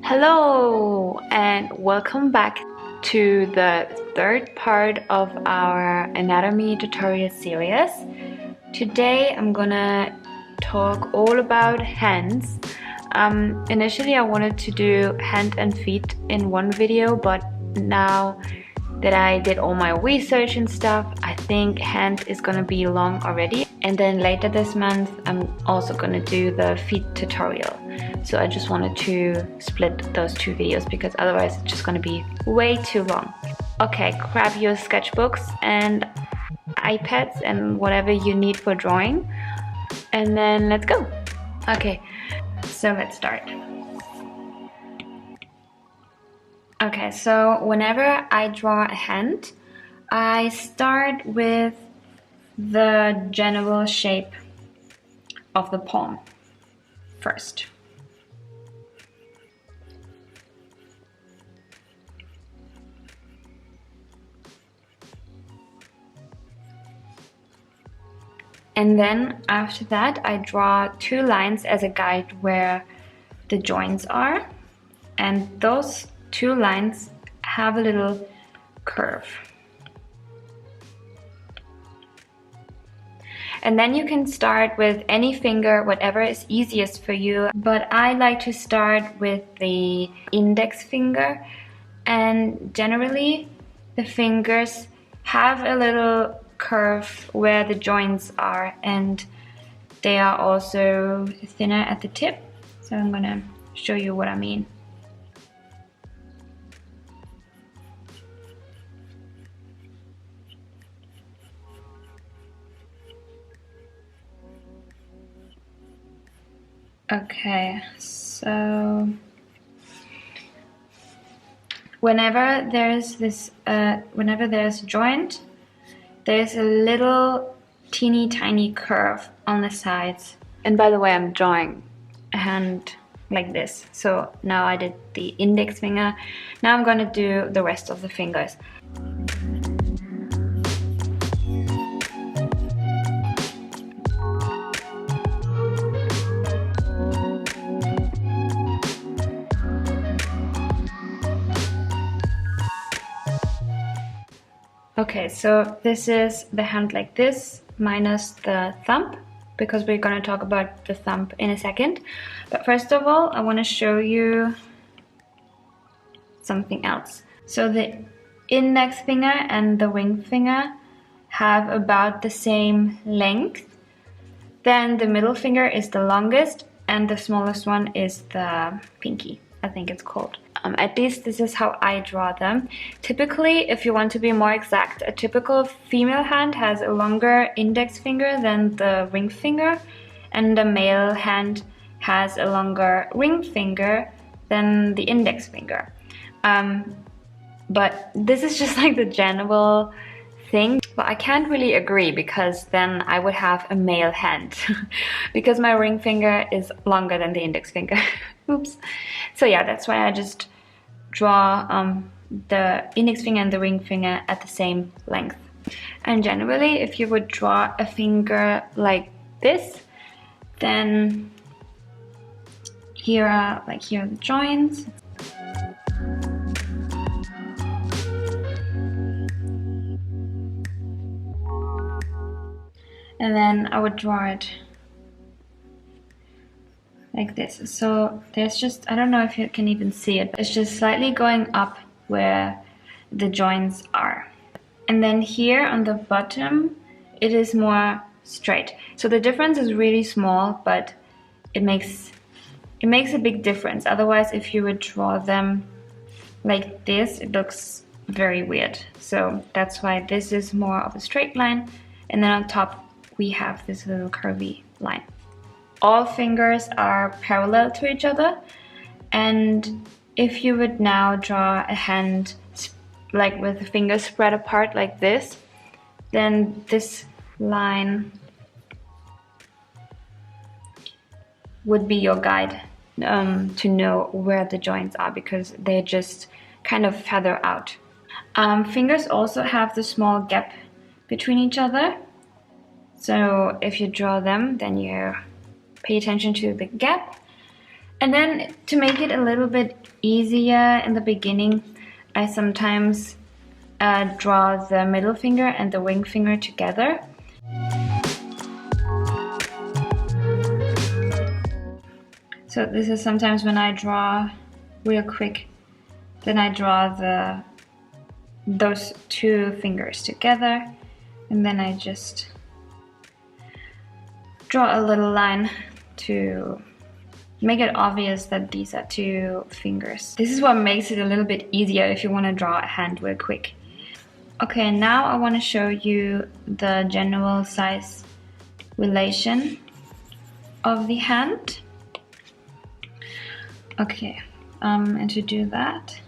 Hello and welcome back to the third part of our anatomy tutorial series. Today I'm gonna talk all about hands. Initially I wanted to do hand and feet in one video, but now that I did all my research and stuff, I think hand is gonna be long already. And then later this month I'm also gonna do the feet tutorial. So I just wanted to split those two videos because otherwise it's just gonna be way too long. Okay, grab your sketchbooks and iPads and whatever you need for drawing, and then let's go. Okay, so let's start. Okay, so whenever I draw a hand, I start with the general shape of the palm first. And then after that, I draw two lines as a guide where the joints are. And those two lines have a little curve. And then you can start with any finger, whatever is easiest for you. But I like to start with the index finger. And generally, the fingers have a little curve where the joints are, and they are also thinner at the tip. So I'm gonna show you what I mean. Okay, so whenever there's a joint, there's a little teeny tiny curve on the sides. And by the way, I'm drawing a hand like this. So now I did the index finger. Now I'm gonna do the rest of the fingers. Okay, so this is the hand like this, minus the thumb, because we're going to talk about the thumb in a second. But first of all, I want to show you something else. So the index finger and the ring finger have about the same length. Then the middle finger is the longest, and the smallest one is the pinky, I think it's called. At least this is how I draw them. Typically, if you want to be more exact, a typical female hand has a longer index finger than the ring finger, and a male hand has a longer ring finger than the index finger. But this is just like the general thing. But I can't really agree, because then I would have a male hand because my ring finger is longer than the index finger. Oops. So yeah, that's why I just draw the index finger and the ring finger at the same length. And generally, if you would draw a finger like this, then here are the joints. And then I would draw it like this. So there's just, I don't know if you can even see it, but it's just slightly going up where the joints are. And then here on the bottom, it is more straight. So the difference is really small, but it makes a big difference. Otherwise, if you would draw them like this, it looks very weird. So that's why this is more of a straight line. And then on top, we have this little curvy line. All fingers are parallel to each other, and if you would now draw a hand like with the fingers spread apart like this, then this line would be your guide to know where the joints are, because they just kind of feather out. Fingers also have the small gap between each other, so if you draw them, then you pay attention to the gap. And then to make it a little bit easier in the beginning, I sometimes draw the middle finger and the ring finger together. So this is sometimes when I draw real quick, then I draw those two fingers together, and then I just draw a little line to make it obvious that these are two fingers. This is what makes it a little bit easier if you want to draw a hand real quick. Okay, now I want to show you the general size relation of the hand. Okay, and to do that,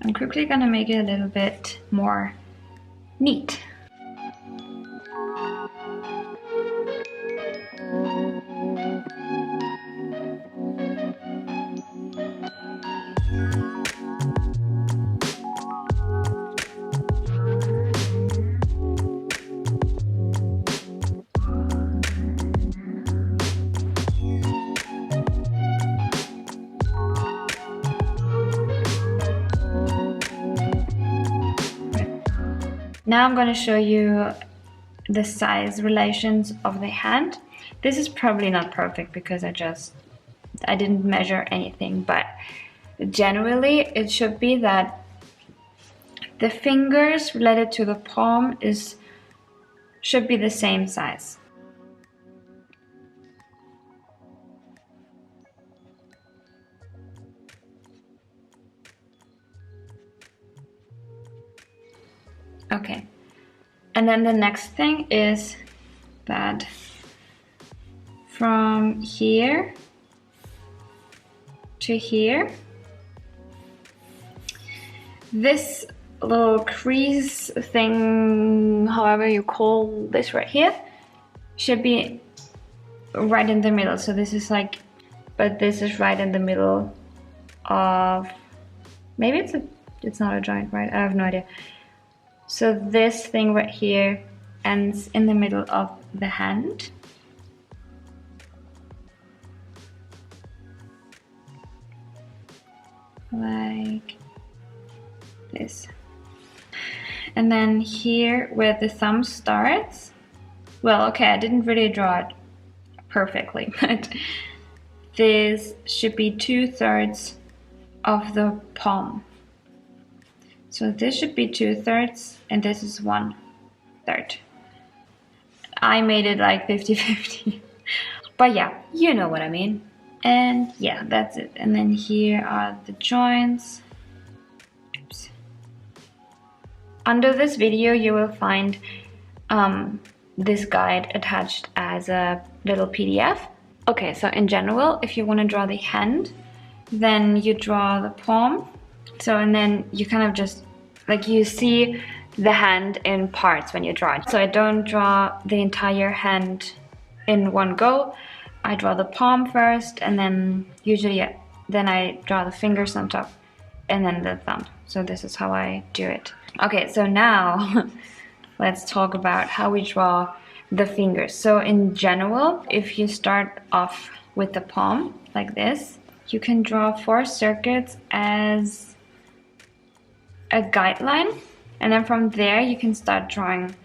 I'm quickly gonna make it a little bit more neat. Now I'm going to show you the size relations of the hand. This is probably not perfect because I didn't measure anything, but generally it should be that the fingers related to the palm should be the same size. Okay, and then the next thing is that from here to here, this little crease thing, however you call this right here, should be right in the middle. So this is like, but this is right in the middle of, maybe it's not a joint, right? I have no idea. So this thing right here ends in the middle of the hand. Like this. And then here where the thumb starts, well, okay, I didn't really draw it perfectly, but this should be 2/3 of the palm. So this should be 2/3 and this is 1/3. I made it like 50-50. But yeah, you know what I mean. And yeah, that's it. And then here are the joints. Oops. Under this video you will find this guide attached as a little PDF. Okay, so in general, if you want to draw the hand, then you draw the palm. So, and then you kind of just, like, you see the hand in parts when you draw it. So I don't draw the entire hand in one go. I draw the palm first, and then usually then I draw the fingers on top, and then the thumb. So this is how I do it. Okay, so now let's talk about how we draw the fingers. So in general, if you start off with the palm like this, you can draw 4 circuits as a guideline, and then from there you can start drawing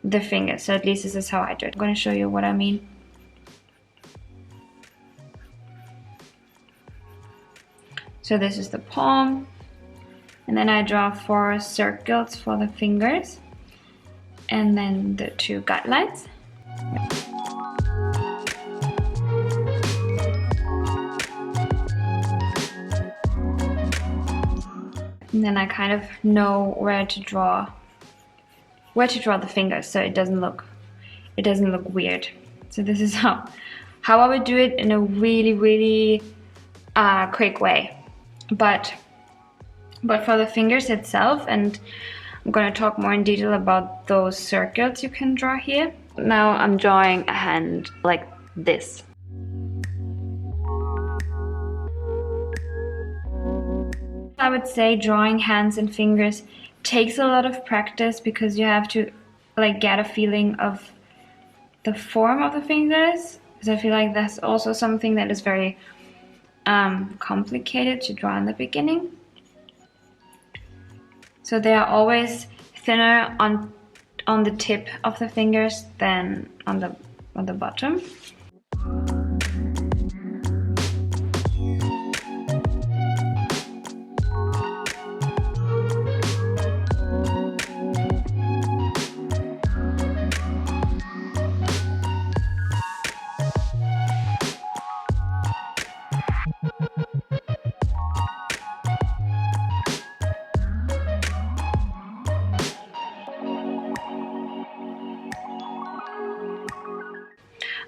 the fingers. So at least this is how I do it. I'm going to show you what I mean. So this is the palm, and then I draw 4 circles for the fingers, and then the 2 guidelines. And then I kind of know where to draw the fingers, so it doesn't look weird. So this is how I would do it in a really quick way. But for the fingers itself, and I'm going to talk more in detail about those circles you can draw here. Now I'm drawing a hand like this. I would say drawing hands and fingers takes a lot of practice because you have to like get a feeling of the form of the fingers. Because I feel like that's also something that is very complicated to draw in the beginning. So they are always thinner on the tip of the fingers than on the bottom.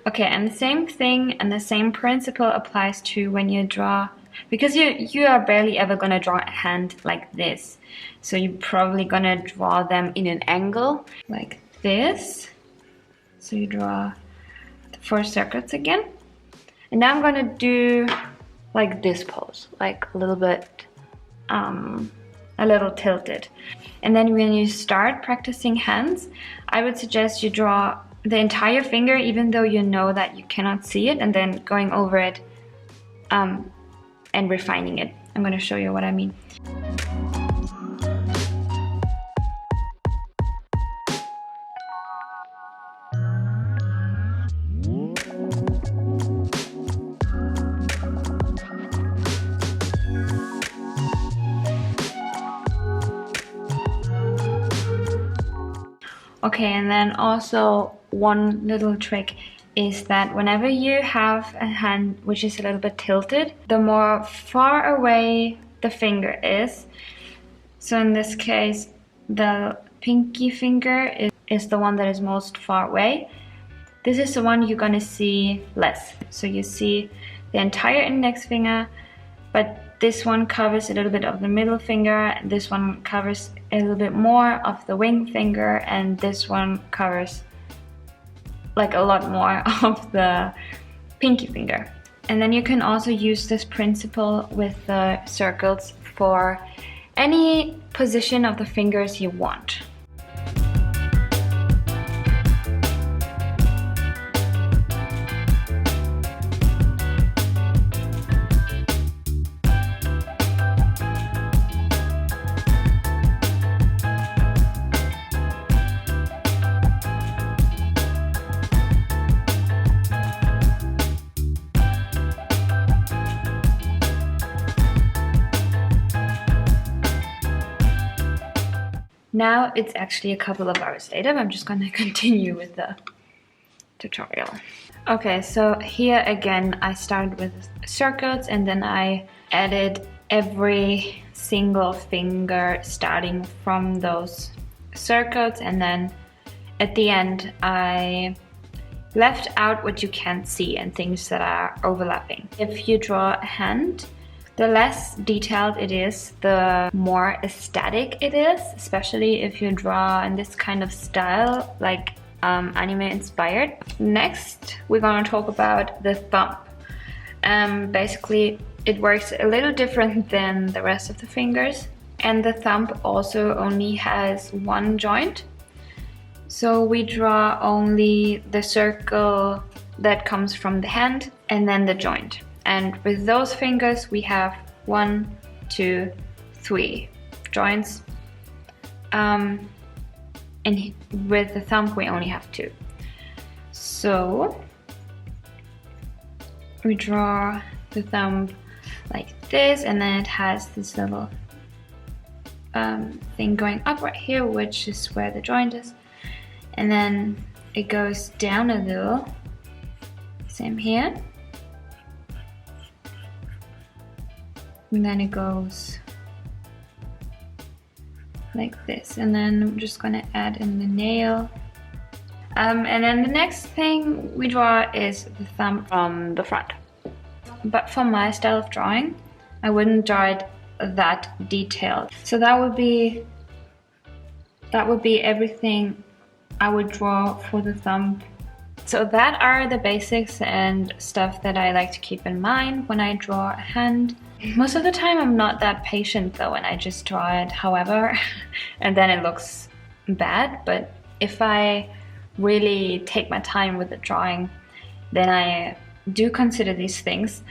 Okay, and the same thing and the same principle applies to when you draw, because you are barely ever gonna draw a hand like this. So you're probably gonna draw them in an angle like this. So you draw the 4 circles again. And now I'm gonna do like this pose, like a little bit, a little tilted. And then when you start practicing hands, I would suggest you draw the entire finger, even though you know that you cannot see it, and then going over it and refining it. I'm going to show you what I mean. Okay, and then also one little trick is that whenever you have a hand which is a little bit tilted, the more far away the finger is, so in this case the pinky finger is the one that is most far away, this is the one you're gonna see less. So you see the entire index finger, but this one covers a little bit of the middle finger, this one covers a little bit more of the ring finger, and this one covers like a lot more of the pinky finger. And then you can also use this principle with the circles for any position of the fingers you want. Now it's actually a couple of hours later, but I'm just gonna continue with the tutorial. Okay, so here again I started with circles and then I added every single finger starting from those circles, and then at the end I left out what you can't see and things that are overlapping. If you draw a hand, the less detailed it is, the more aesthetic it is, especially if you draw in this kind of style, like anime inspired. Next, we're gonna talk about the thumb. Basically, it works a little different than the rest of the fingers, and the thumb also only has one joint. So we draw only the circle that comes from the hand and then the joint. And with those fingers we have 1, 2, 3 joints, and with the thumb we only have 2. So we draw the thumb like this, and then it has this little thing going up right here, which is where the joint is, and then it goes down a little, same here. And then it goes like this, and then I'm just gonna add in the nail. And then the next thing we draw is the thumb from the front. But for my style of drawing, I wouldn't draw it that detailed. So that would be everything I would draw for the thumb. So that are the basics and stuff that I like to keep in mind when I draw a hand. Most of the time I'm not that patient though, and I just draw it however, and then it looks bad. But if I really take my time with the drawing, then I do consider these things.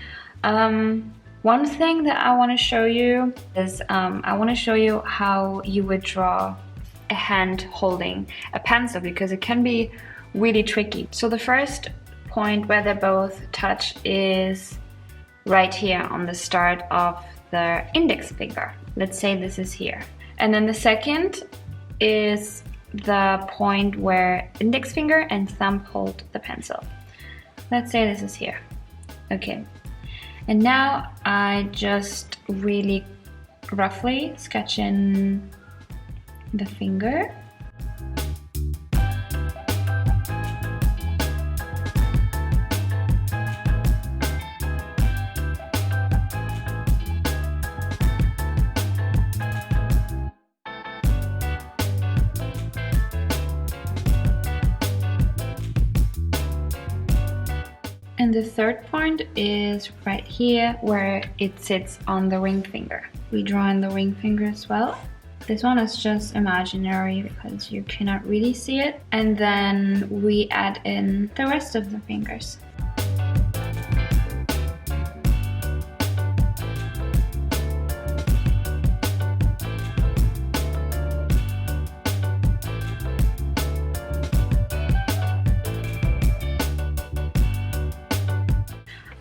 One thing that I want to show you is I want to show you how you would draw a hand holding a pencil, because it can be really tricky. So the first point where they both touch is right here on the start of the index finger. Let's say this is here. And then the second is the point where index finger and thumb hold the pencil. Let's say this is here. Okay. And now I just really roughly sketch in the finger. And the third point is right here where it sits on the ring finger. We draw in the ring finger as well. This one is just imaginary because you cannot really see it. And then we add in the rest of the fingers.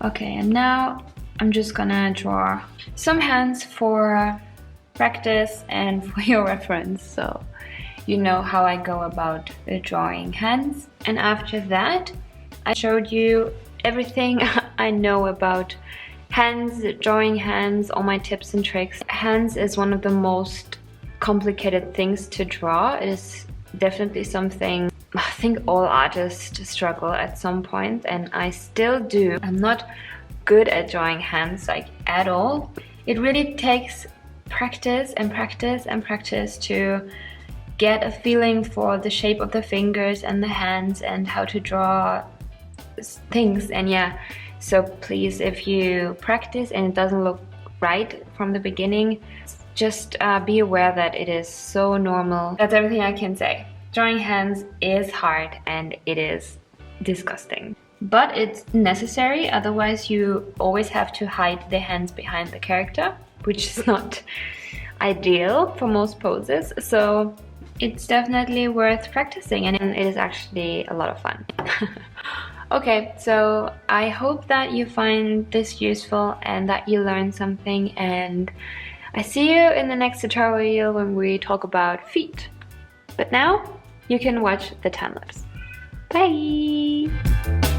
Okay, and now I'm just gonna draw some hands for practice and for your reference, so you know how I go about drawing hands. And after that, I showed you everything I know about hands, drawing hands, all my tips and tricks. Hands is one of the most complicated things to draw. It is definitely something I think all artists struggle at some point, and I still do. I'm not good at drawing hands, like, at all. It really takes practice and practice and practice to get a feeling for the shape of the fingers and the hands and how to draw things. And yeah, so please, if you practice and it doesn't look right from the beginning, just be aware that it is so normal. That's everything I can say. Drawing hands is hard and it is disgusting. But it's necessary, otherwise you always have to hide the hands behind the character, which is not ideal for most poses. So it's definitely worth practicing, and it is actually a lot of fun. Okay, so I hope that you find this useful and that you learned something, and I see you in the next tutorial when we talk about feet. But now you can watch the time lapse. Bye!